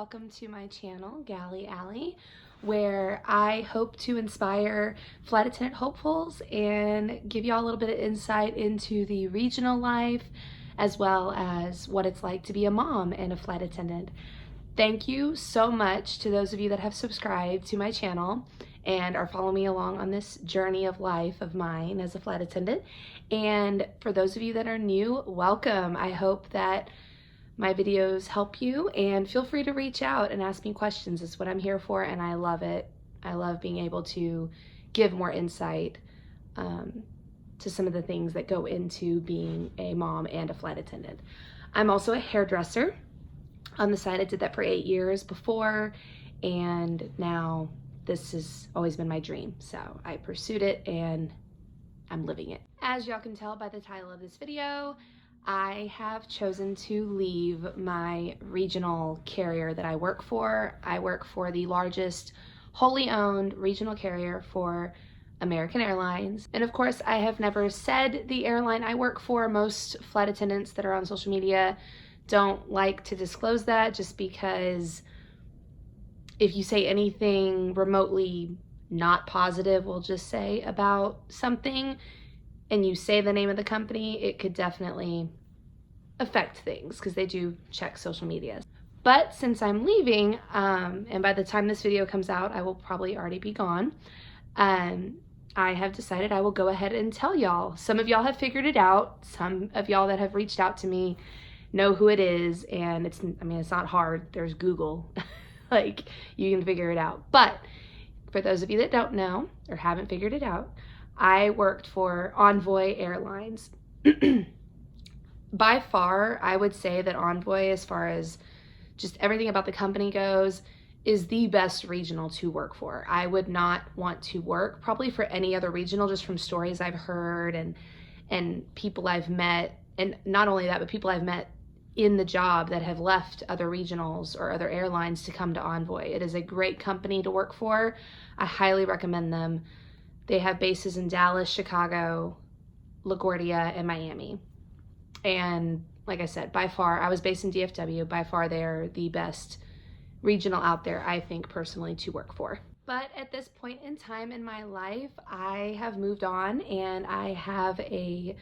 welcome to my channel, Galley Alley, where I hope to inspire flight attendant hopefuls and give y'all a little bit of insight into the regional life, as well as what it's like to be a mom and a flight attendant. Thank you so much to those of you that have subscribed to my channel and are following me along on this journey of life of mine as a flight attendant. And for those of you that are new, welcome. I hope that my videos help you, and feel free to reach out and ask me questions. It's what I'm here for, and I love it. I love being able to give more insight to some of the things that go into being a mom and a flight attendant. I'm also a hairdresser. On the side, I did that for 8 years before, and now this has always been my dream. So I pursued it and I'm living it. As y'all can tell by the title of this video, I have chosen to leave my regional carrier that I work for. I work for the largest wholly owned regional carrier for American Airlines. And of course, I have never said the airline I work for. Most flight attendants that are on social media don't like to disclose that, just because if you say anything remotely not positive, we'll just say, about something, and you say the name of the company, it could definitely affect things because they do check social media. But since I'm leaving, and by the time this video comes out, I will probably already be gone, I have decided I will go ahead and tell y'all. Some of y'all have figured it out. Some of y'all that have reached out to me know who it is, and it's not hard. There's Google. Like, you can figure it out. But for those of you that don't know or haven't figured it out, I worked for Envoy Airlines. By far, I would say that Envoy, as far as just everything about the company goes, is the best regional to work for. I would not want to work probably for any other regional, just from stories I've heard and people I've met. And not only that, but people I've met in the job that have left other regionals or other airlines to come to Envoy. It is a great company to work for. I highly recommend them. They have bases in Dallas, Chicago, LaGuardia, and Miami. And like I said, by far, I was based in DFW. By far, they're the best regional out there, I think, personally, to work for. But at this point in time in my life, I have moved on, and I have a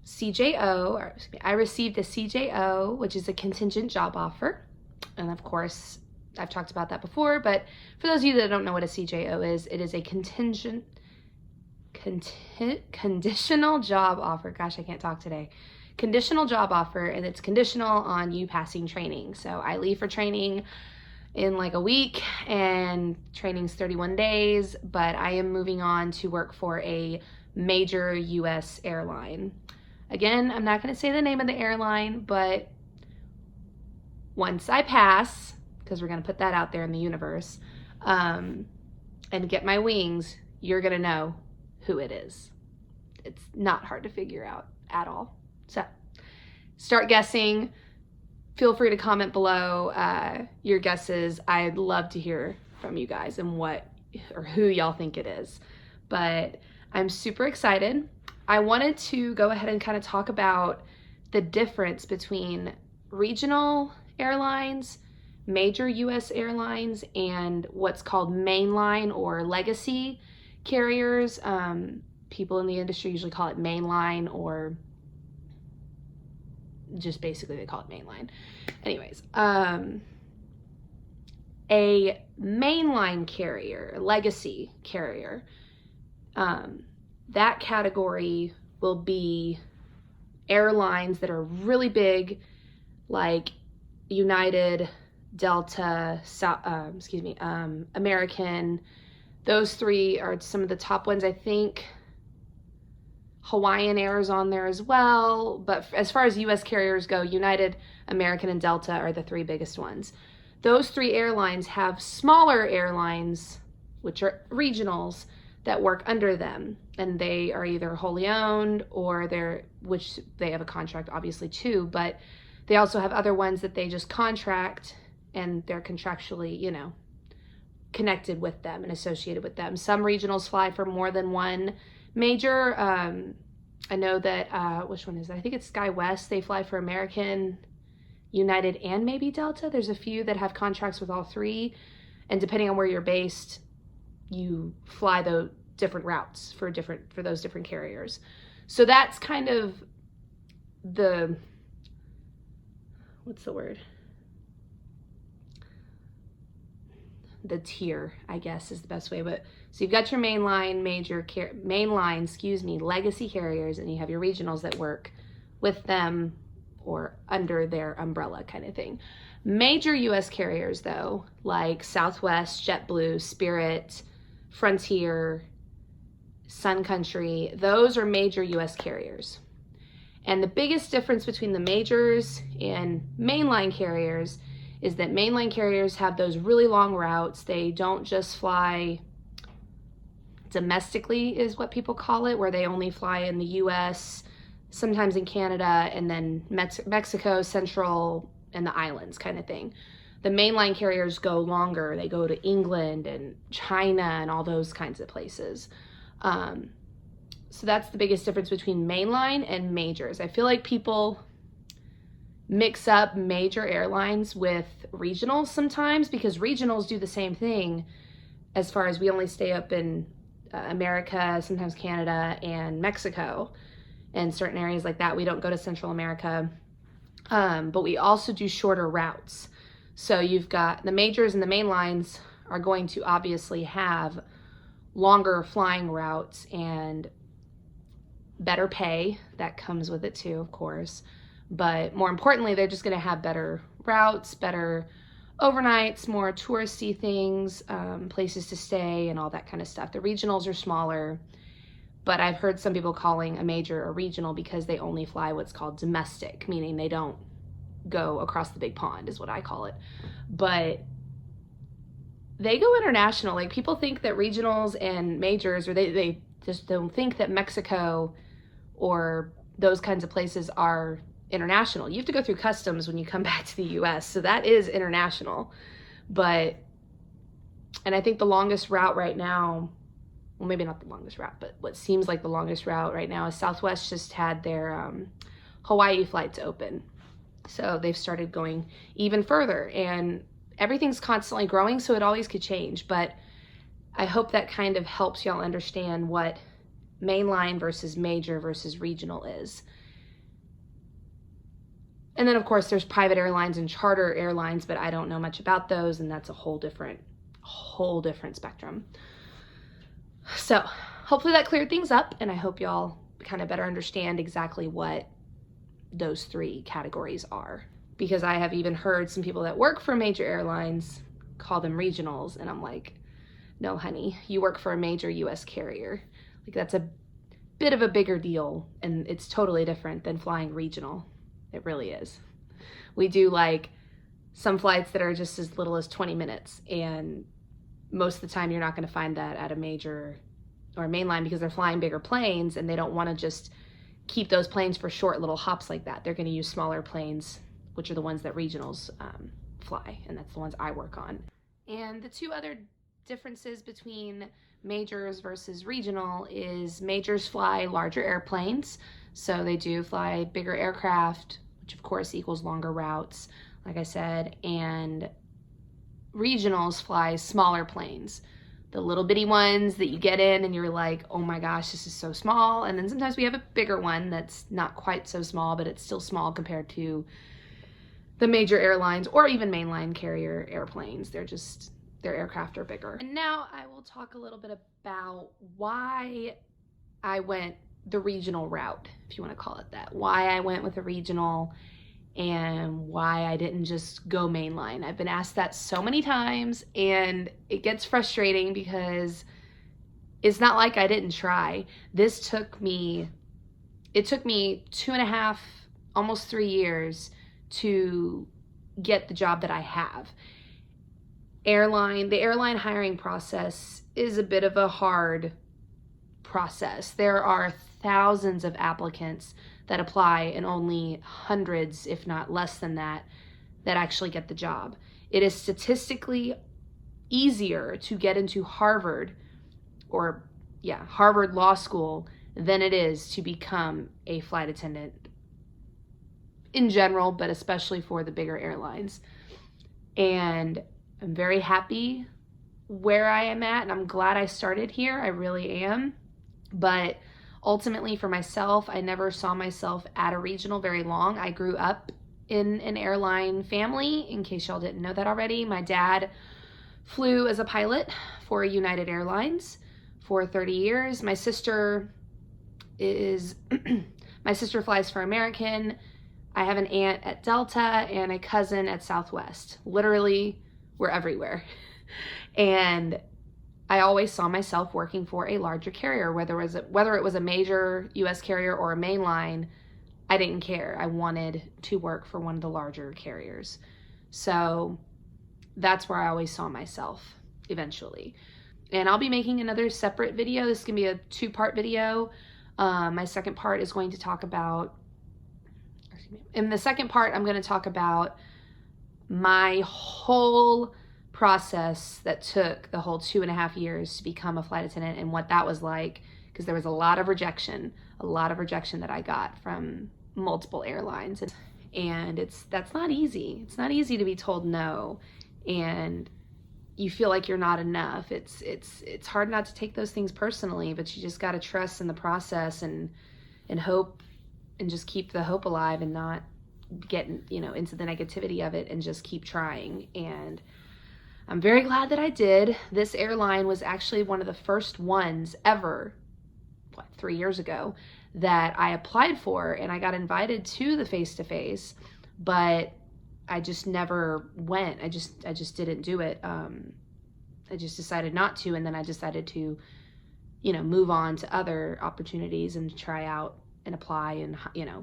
CJO, or excuse me, I received a CJO, which is a contingent job offer. And of course, I've talked about that before, but for those of you that don't know what a CJO is, it is a conditional job offer. Gosh, I can't talk today. Conditional job offer, and it's conditional on you passing training. So I leave for training in like a week, and training's 31 days, but I am moving on to work for a major US airline. Again, I'm not going to say the name of the airline, but once I pass, because we're going to put that out there in the universe, and get my wings, you're going to know who it is. It's not hard to figure out at all. So start guessing. Feel free to comment below your guesses. I'd love to hear from you guys and what or who y'all think it is. But I'm super excited. I wanted to go ahead and kind of talk about the difference between regional airlines, major US airlines, and what's called mainline or legacy carriers. People in the industry usually call it mainline, or just basically they call it mainline. Anyways, a mainline carrier, legacy carrier, that category will be airlines that are really big, like United, Delta, American. Those three are some of the top ones. I think Hawaiian Air is on there as well. But as far as US carriers go, United, American, and Delta are the three biggest ones. Those three airlines have smaller airlines, which are regionals, that work under them, and they are either wholly owned or which they have a contract obviously too, but they also have other ones that they just contract, and they're contractually, connected with them and associated with them. Some regionals fly for more than one major. I know that, which one is that? I think it's SkyWest. They fly for American United and maybe Delta. There's a few that have contracts with all three, and depending on where you're based, you fly the different routes for those different carriers. So that's kind of the, what's the word? The tier, I guess is the best way. But so you've got your mainline, legacy carriers, and you have your regionals that work with them or under their umbrella kind of thing. Major US carriers though, like Southwest, JetBlue, Spirit, Frontier, Sun Country, those are major US carriers. And the biggest difference between the majors and mainline carriers is that mainline carriers have those really long routes. They don't just fly domestically, is what people call it, where they only fly in the US, sometimes in Canada, and then Mexico, Central, and the islands kind of thing. The mainline carriers go longer. They go to England and China and all those kinds of places. So that's the biggest difference between mainline and majors. I feel like people mix up major airlines with regionals sometimes, because regionals do the same thing as far as we only stay up in America, sometimes Canada and Mexico and certain areas like that. We don't go to Central America, but we also do shorter routes. So you've got the majors and the main lines are going to obviously have longer flying routes and better pay. That comes with it too, of course. But more importantly, they're just going to have better routes, better overnights, more touristy things, places to stay and all that kind of stuff. The regionals are smaller, but I've heard some people calling a major a regional because they only fly what's called domestic, meaning they don't go across the big pond is what I call it. But they go international. Like, people think that regionals and majors, or they just don't think that Mexico or those kinds of places are international. You have to go through customs when you come back to the US, so that is international. And I think the longest route right now, well, maybe not the longest route, but what seems like the longest route right now is Southwest just had their Hawaii flights open. So they've started going even further, and everything's constantly growing, so it always could change. But I hope that kind of helps y'all understand what mainline versus major versus regional is. And then of course there's private airlines and charter airlines, but I don't know much about those, and that's a whole different spectrum. So hopefully that cleared things up, and I hope y'all kind of better understand exactly what those three categories are. Because I have even heard some people that work for major airlines call them regionals, and I'm like, no honey, you work for a major US carrier. Like, that's a bit of a bigger deal, and it's totally different than flying regional. It really is. We do like some flights that are just as little as 20 minutes, and most of the time you're not going to find that at a major or mainline, because they're flying bigger planes and they don't want to just keep those planes for short little hops like that. They're going to use smaller planes, which are the ones that regionals fly, and that's the ones I work on. And the two other differences between majors versus regional is majors fly larger airplanes, so they do fly bigger aircraft, which of course equals longer routes, like I said, and regionals fly smaller planes, the little bitty ones that you get in and you're like, oh my gosh, this is so small. And then sometimes we have a bigger one that's not quite so small, but it's still small compared to the major airlines or even mainline carrier airplanes. Their aircraft are bigger. And now I will talk a little bit about why I went the regional route, if you want to call it that. Why I went with a regional and why I didn't just go mainline. I've been asked that so many times, and it gets frustrating because it's not like I didn't try. It took me 2.5, almost 3 years to get the job that I have. The airline hiring process is a bit of a hard process. There are thousands of applicants that apply, and only hundreds, if not less than that actually get the job. It is statistically easier to get into Harvard Law School than it is to become a flight attendant in general, but especially for the bigger airlines. And I'm very happy where I am at, and I'm glad I started here. I really am. But ultimately for myself, I never saw myself at a regional very long. I grew up in an airline family, in case y'all didn't know that already. My dad flew as a pilot for United Airlines for 30 years. My sister flies for American. I have an aunt at Delta and a cousin at Southwest. Literally, we're everywhere. And I always saw myself working for a larger carrier, whether it was a major US carrier or a mainline. I didn't care. I wanted to work for one of the larger carriers. So that's where I always saw myself eventually. And I'll be making another separate video. This is gonna be a 2-part video. My second part is going to talk about, in the second part, I'm gonna talk about my whole process that took the whole 2.5 years to become a flight attendant and what that was like, because there was a lot of rejection that I got from multiple airlines, and that's not easy. It's not easy to be told no, and you feel like you're not enough. It's hard not to take those things personally, but you just got to trust in the process and hope, and just keep the hope alive and not get into the negativity of it, and just keep trying. And I'm very glad that I did. This airline was actually one of the first ones ever, 3 years ago, that I applied for, and I got invited to the face-to-face, but I just never went. I just didn't do it. I just decided not to, and then I decided to, move on to other opportunities and try out and apply and,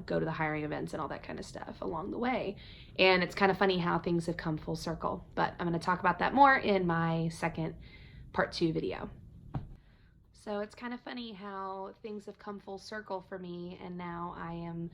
go to the hiring events and all that kind of stuff along the way. And it's kind of funny how things have come full circle, but I'm going to talk about that more in my second part 2 video. So it's kind of funny how things have come full circle for me, and now I am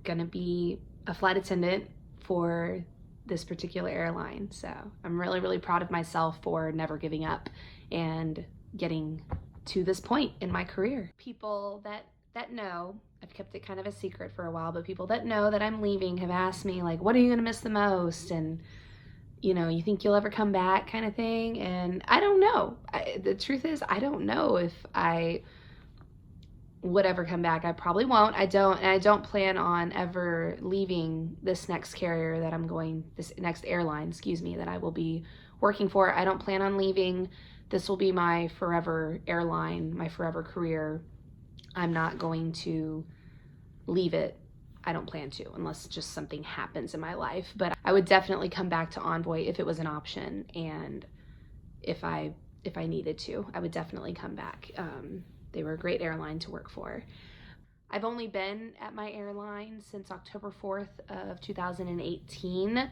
going to be a flight attendant for this particular airline. So I'm really, really proud of myself for never giving up and getting to this point in my career. People that know, I've kept it kind of a secret for a while, but people that know that I'm leaving have asked me, like, what are you going to miss the most? And, you think you'll ever come back, kind of thing. And I don't know. The truth is, I don't know if I would ever come back. I probably won't. I don't plan on ever leaving this next carrier this next airline, that I will be working for. I don't plan on leaving. This will be my forever airline, my forever career. I'm not going to leave it. I don't plan to, unless just something happens in my life. But I would definitely come back to Envoy if it was an option, and if I needed to, I would definitely come back. They were a great airline to work for. I've only been at my airline since October 4th of 2018.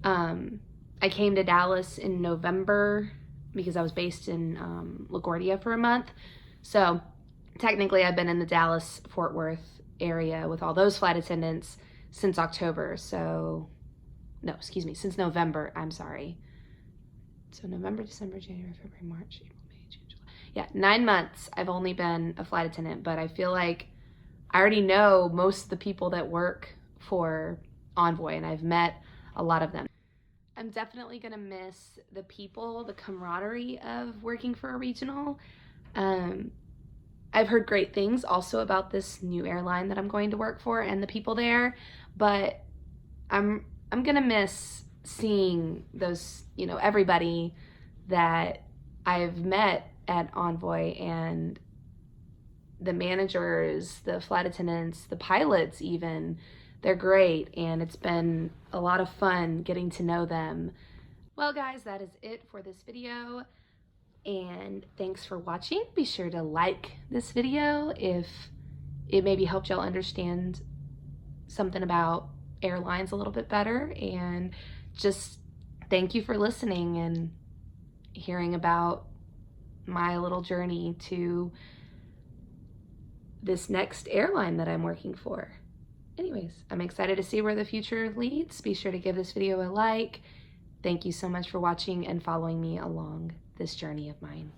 I came to Dallas in November because I was based in LaGuardia for a month. So technically I've been in the Dallas-Fort Worth area with all those flight attendants since October. Since November, I'm sorry. So November, December, January, February, March, April, May, June, July. Yeah, 9 months I've only been a flight attendant, but I feel like I already know most of the people that work for Envoy, and I've met a lot of them. I'm definitely gonna miss the people, the camaraderie of working for a regional. I've heard great things also about this new airline that I'm going to work for and the people there, but I'm gonna miss seeing those, everybody that I've met at Envoy, and the managers, the flight attendants, the pilots even. They're great, and it's been a lot of fun getting to know them. Well, guys, that is it for this video, and thanks for watching. Be sure to like this video if it maybe helped y'all understand something about airlines a little bit better, and just thank you for listening and hearing about my little journey to this next airline that I'm working for. Anyways, I'm excited to see where the future leads. Be sure to give this video a like. Thank you so much for watching and following me along this journey of mine.